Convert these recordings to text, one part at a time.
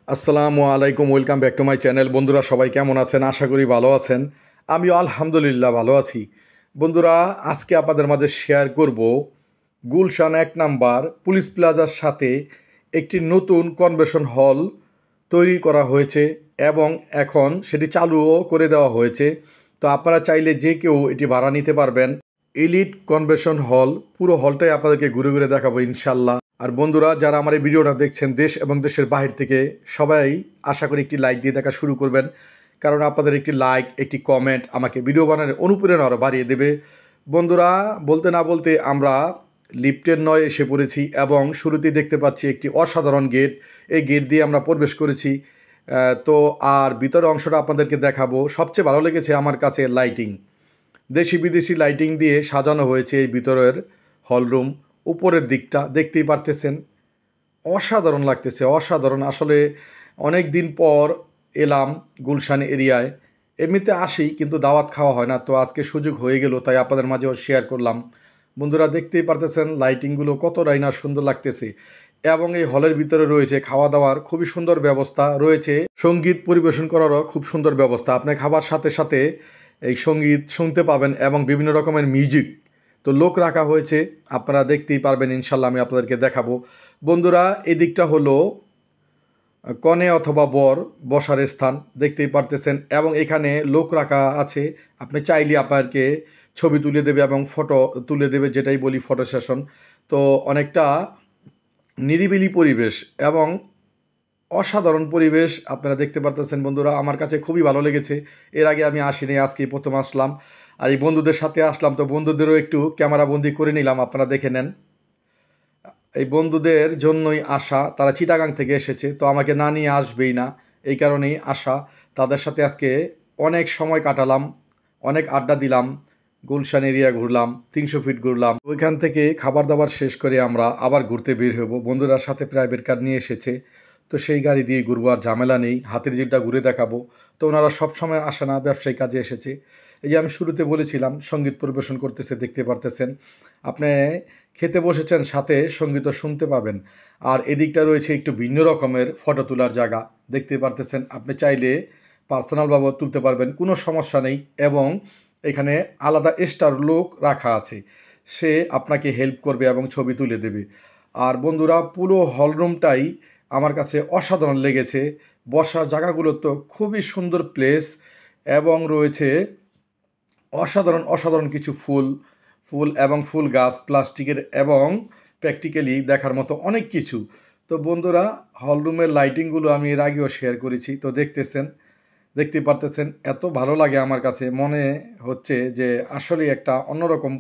আসসালামু আলাইকুম, welcome back to my channel. বন্ধুরা সবাই কেমন আছেন? আশা করি ভালো আছেন। আমিও আলহামদুলিল্লাহ ভালো আছি। বন্ধুরা, আজকে আপনাদের মাঝে শেয়ার করব গুলশান ১ নাম্বার পুলিশ প্লাজার সাথে একটি নতুন কনভেনশন হল তৈরি করা হয়েছে এবং এখন সেটি চালুও করে দেওয়া হয়েছে। তো আপনারা চাইলে যে কেউ এটি ভাড়া নিতে পারবেন। এলিট কনভেনশন হল, পুরো হলটাই আপনাদেরকে ঘুরে ঘুরে দেখাবো ইনশাল্লাহ। আর বন্ধুরা, যারা আমার এই ভিডিওটা দেখছেন দেশ এবং দেশের বাহির থেকে, সবাই আশা করি একটি লাইক দিয়ে দেখা শুরু করবেন, কারণ আপনাদের একটি লাইক, একটি কমেন্ট আমাকে ভিডিও বানানোর অনুপ্রেরণা আরও বাড়িয়ে দেবে। বন্ধুরা, বলতে না বলতে আমরা লিফটের নয় এসে পড়েছি এবং শুরুতেই দেখতে পাচ্ছি একটি অসাধারণ গেট। এই গেট দিয়ে আমরা প্রবেশ করেছি। তো আর ভিতরের অংশটা আপনাদেরকে দেখাবো। সবচেয়ে ভালো লেগেছে আমার কাছে লাইটিং, দেশি বিদেশি লাইটিং দিয়ে সাজানো হয়েছে এই ভিতরের হলরুম। উপরের দিকটা দেখতেই পারতেছেন, অসাধারণ লাগতেছে, অসাধারণ। আসলে অনেক দিন পর এলাম গুলশান এরিয়ায়। এমনিতে আসি কিন্তু দাওয়াত খাওয়া হয় না, তো আজকে সুযোগ হয়ে গেল, তাই আপনাদের মাঝেও শেয়ার করলাম। বন্ধুরা, দেখতেই পারতেছেন লাইটিংগুলো কতটাই না সুন্দর লাগতেছে এবং এই হলের ভিতরে রয়েছে খাওয়া দাওয়ার খুবই সুন্দর ব্যবস্থা রয়েছে। সঙ্গীত পরিবেশন করারও খুব সুন্দর ব্যবস্থা। আপনি খাবার সাথে সাথে এই সঙ্গীত শুনতে পাবেন এবং বিভিন্ন রকমের মিউজিক তো লোক রাখা হয়েছে, আপনারা দেখতেই পারবেন ইনশাল্লাহ। আমি আপনাদেরকে দেখাবো। বন্ধুরা, এই দিকটা হলো কনে অথবা বর বসার স্থান, দেখতেই পারতেছেন, এবং এখানে লোক রাখা আছে। আপনি চাইলে আপনাকে ছবি তুলে দেবে এবং ফটো তুলে দেবে, যেটাই বলি ফটো সেশন। তো অনেকটা নিরিবিলি পরিবেশ এবং অসাধারণ পরিবেশ আপনারা দেখতে পারতেছেন। বন্ধুরা, আমার কাছে খুবই ভালো লেগেছে। এর আগে আমি আসিনি, আজকেই প্রথম আসলাম। আর এই বন্ধুদের সাথে আসলাম, তো বন্ধুদেরও একটু ক্যামেরাবন্দি করে নিলাম, আপনারা দেখে নেন। এই বন্ধুদের জন্যই আসা, তারা চিটাগাং থেকে এসেছে, তো আমাকে না নিয়ে আসবেই না, এই কারণেই আসা। তাদের সাথে আজকে অনেক সময় কাটালাম, অনেক আড্ডা দিলাম, গুলশান এরিয়া ঘুরলাম, 300 ফিট ঘুরলাম। ওইখান থেকে খাবার দাবার শেষ করে আমরা আবার ঘুরতে বের হব। বন্ধুরা সাথে প্রাইভেট কার নিয়ে এসেছে, তো সেই গাড়ি দিয়ে ঘুরবো, আর ঝামেলা নেই। হাতের জিলটা ঘুরে দেখাবো। তো ওনারা সবসময় আসে না, ব্যবসায়িক কাজে এসেছে। এই যে আমি শুরুতে বলেছিলাম সঙ্গীত পরিবেশন করতেছে, দেখতে পারতেছেন। আপনি খেতে বসেছেন, সাথে সঙ্গীতও শুনতে পাবেন। আর এদিকটা রয়েছে একটু ভিন্ন রকমের ফটো তোলার জায়গা, দেখতে পারতেছেন। আপনি চাইলে পার্সোনালভাবে তুলতে পারবেন, কোনো সমস্যা নেই। এবং এখানে আলাদা স্টার লোক রাখা আছে, সে আপনাকে হেল্প করবে এবং ছবি তুলে দেবে। আর বন্ধুরা, পুরো হলরুমটাই আমার কাছে অসাধারণ লেগেছে। বসার জায়গাগুলো তো খুবই সুন্দর প্লেস, এবং রয়েছে অসাধারণ অসাধারণ কিছু ফুল ফুল এবং ফুল গাছ, প্লাস্টিকের এবং প্র্যাকটিক্যালি দেখার মতো অনেক কিছু। তো বন্ধুরা, হলরুমের লাইটিংগুলো আমি এর আগেও শেয়ার করেছি, তো দেখতে পারতেছেন। এত ভালো লাগে আমার কাছে, মনে হচ্ছে যে আসলে একটা অন্যরকম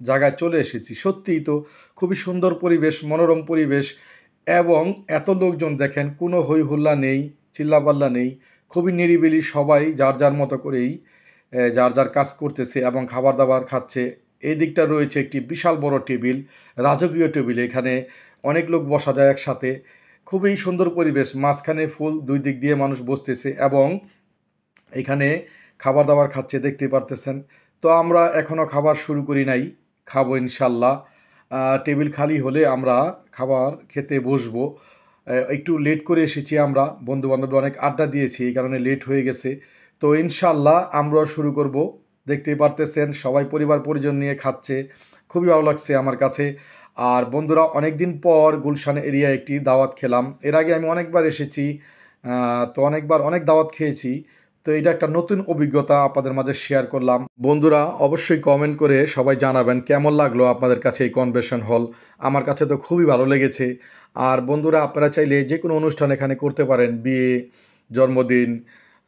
জায়গায় চলে এসেছি। সত্যিই তো খুবই সুন্দর পরিবেশ, মনোরম পরিবেশ, এবং এত লোকজন দেখেন, কোনো হই হুল্লা নেই, চিল্লাপাল্লা নেই, খুবই নিরিবিলি। সবাই যার যার মতো করেই যার যার কাজ করতেছে এবং খাবার দাবার খাচ্ছে। এই দিকটা রয়েছে একটি বিশাল বড় টেবিল, রাজকীয় টেবিল। এখানে অনেক লোক বসা যায় একসাথে। খুবই সুন্দর পরিবেশ, মাঝখানে ফুল, দুই দিক দিয়ে মানুষ বসতেছে এবং এখানে খাবার দাবার খাচ্ছে, দেখতে পারতেছেন। তো আমরা এখনও খাবার শুরু করি নাই, খাবো ইনশাল্লাহ। টেবিল খালি হলে আমরা খাবার খেতে বসবো। একটু লেট করে এসেছি আমরা, বন্ধু বান্ধব অনেক আড্ডা দিয়েছি, এই কারণে লেট হয়ে গেছে। তো ইনশাল্লাহ আমরাও শুরু করব। দেখতেই পারতেছেন সবাই পরিবার পরিজন নিয়ে খাচ্ছে, খুবই ভালো লাগছে আমার কাছে। আর বন্ধুরা, অনেক দিন পর গুলশান এরিয়া একটি দাওয়াত খেলাম। এর আগে আমি অনেকবার এসেছি, তো অনেকবার অনেক দাওয়াত খেয়েছি। তো এটা একটা নতুন অভিজ্ঞতা আপনাদের মাঝে শেয়ার করলাম। বন্ধুরা, অবশ্যই কমেন্ট করে সবাই জানাবেন কেমন লাগলো আপনাদের কাছে এই কনভেনশন হল। আমার কাছে তো খুবই ভালো লেগেছে। আর বন্ধুরা, আপনারা চাইলে যে কোনো অনুষ্ঠান এখানে করতে পারেন, বিয়ে, জন্মদিন,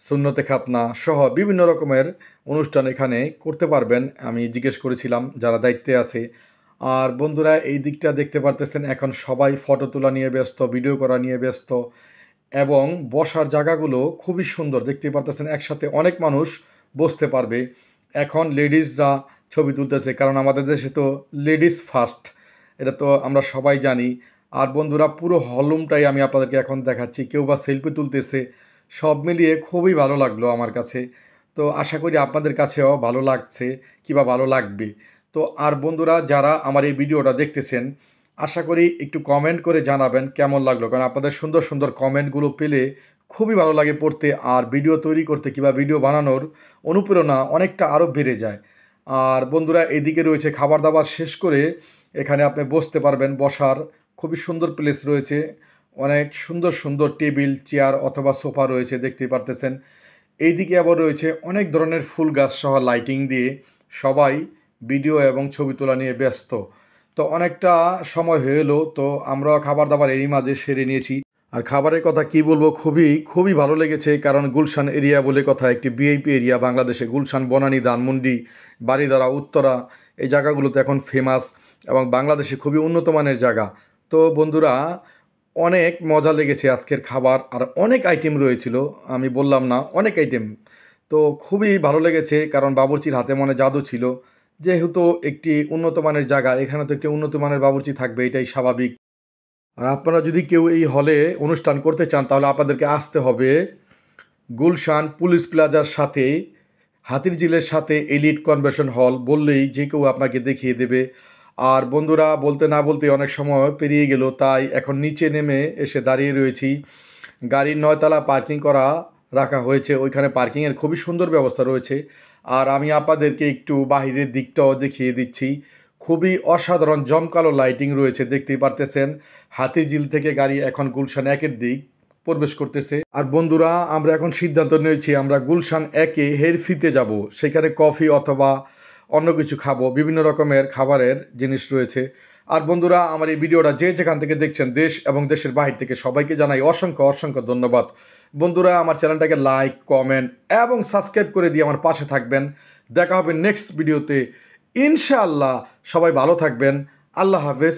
সুন্নতে খাতনা সহ বিভিন্ন রকমের অনুষ্ঠান এখানে করতে পারবেন। আমি জিজ্ঞেস করেছিলাম যারা দায়িত্বে আছে। আর বন্ধুরা, এই দিকটা দেখতে পারতেছেন, এখন সবাই ফটো তোলা নিয়ে ব্যস্ত, ভিডিও করা নিয়ে ব্যস্ত, এবং বসার জায়গাগুলো খুবই সুন্দর, দেখতে পারতেছেন। একসাথে অনেক মানুষ বসতে পারবে। এখন লেডিসরা ছবি তুলতেছে, কারণ আমাদের দেশে তো লেডিস ফার্স্ট, এটা তো আমরা সবাই জানি। আর বন্ধুরা, পুরো হলরুমটাই আমি আপনাদেরকে এখন দেখাচ্ছি, কেউ বা সেলফি তুলতেছে। সব মিলিয়ে খুবই ভালো লাগলো আমার কাছে। তো আশা করি আপনাদের কাছেও ভালো লাগছে কিংবা ভালো লাগবে। তো আর বন্ধুরা, যারা আমার এই ভিডিওটা দেখতেছেন, আশা করি একটু কমেন্ট করে জানাবেন কেমন লাগলো, কারণ আপনাদের সুন্দর সুন্দর কমেন্টগুলো পেলে খুবই ভালো লাগে পড়তে, আর ভিডিও তৈরি করতে কিংবা ভিডিও বানানোর অনুপ্রেরণা অনেকটা আরও বেড়ে যায়। আর বন্ধুরা, এদিকে রয়েছে খাবার দাবার শেষ করে এখানে আপনি বসতে পারবেন, বসার খুবই সুন্দর প্লেস রয়েছে, অনেক সুন্দর সুন্দর টেবিল চেয়ার অথবা সোফা রয়েছে দেখতেই পারতেছেন। এইদিকে আবার রয়েছে অনেক ধরনের ফুল গাছ সহ লাইটিং দিয়ে সবাই ভিডিও এবং ছবি তোলা নিয়ে ব্যস্ত। তো অনেকটা সময় হয়ে এলো, তো আমরা খাবার দাবার এরই মাঝে সেরে নিয়েছি। আর খাবারের কথা কি বলবো, খুবই খুবই ভালো লেগেছে, কারণ গুলশান এরিয়া বলে কথা, একটি ভিআইপি এরিয়া বাংলাদেশে। গুলশান, বনানী, ধানমন্ডি, বারিধারা, উত্তরা, এই জায়গাগুলোতে এখন ফেমাস এবং বাংলাদেশে খুবই উন্নত মানের জায়গা। তো বন্ধুরা, অনেক মজা লেগেছে আজকের খাবার, আর অনেক আইটেম রয়েছিল, আমি বললাম না, অনেক আইটেম। তো খুবই ভালো লেগেছে, কারণ বাবুর্চির হাতে মনে জাদু ছিল। যেহেতু একটি উন্নত মানের জায়গা, এখানে তো একটি উন্নত মানের বাবুর্চি থাকবে, এটাই স্বাভাবিক। আর আপনারা যদি কেউ এই হলে অনুষ্ঠান করতে চান, তাহলে আপনাদেরকে আসতে হবে গুলশান পুলিশ প্লাজার সাথে, হাতিরঝিলের সাথে এলিট কনভেনশন হল বললেই যে কেউ আপনাকে দেখিয়ে দেবে। আর বন্ধুরা, বলতে না বলতে অনেক সময় পেরিয়ে গেল, তাই এখন নিচে নেমে এসে দাঁড়িয়ে রয়েছি। গাড়ির 9তলা পার্কিং করা রাখা হয়েছে, ওইখানে পার্কিংয়ের খুবই সুন্দর ব্যবস্থা রয়েছে। আর আমি আপনাদেরকে একটু বাহিরের দিকটাও দেখিয়ে দিচ্ছি, খুবই অসাধারণ জমকালো লাইটিং রয়েছে দেখতেই পারতেছেন। হাতিরঝিল থেকে গাড়ি এখন গুলশান একের দিক প্রবেশ করতেছে। আর বন্ধুরা, আমরা এখন সিদ্ধান্ত নিয়েছি আমরা গুলশান একে হেরফিতে যাব, সেখানে কফি অথবা অন্য কিছু খাবো, বিভিন্ন রকমের খাবারের জিনিস রয়েছে। আর বন্ধুরা, আমার এই ভিডিওটা যে যেখান থেকে দেখছেন, দেশ এবং দেশের বাহির থেকে, সবাইকে জানাই অসংখ্য অসংখ্য ধন্যবাদ। বন্ধুরা, আমার চ্যানেলটাকে লাইক, কমেন্ট এবং সাবস্ক্রাইব করে দিয়ে আমার পাশে থাকবেন। দেখা হবে নেক্সট ভিডিওতে ইনশাআল্লাহ। সবাই ভালো থাকবেন। আল্লাহ হাফেজ।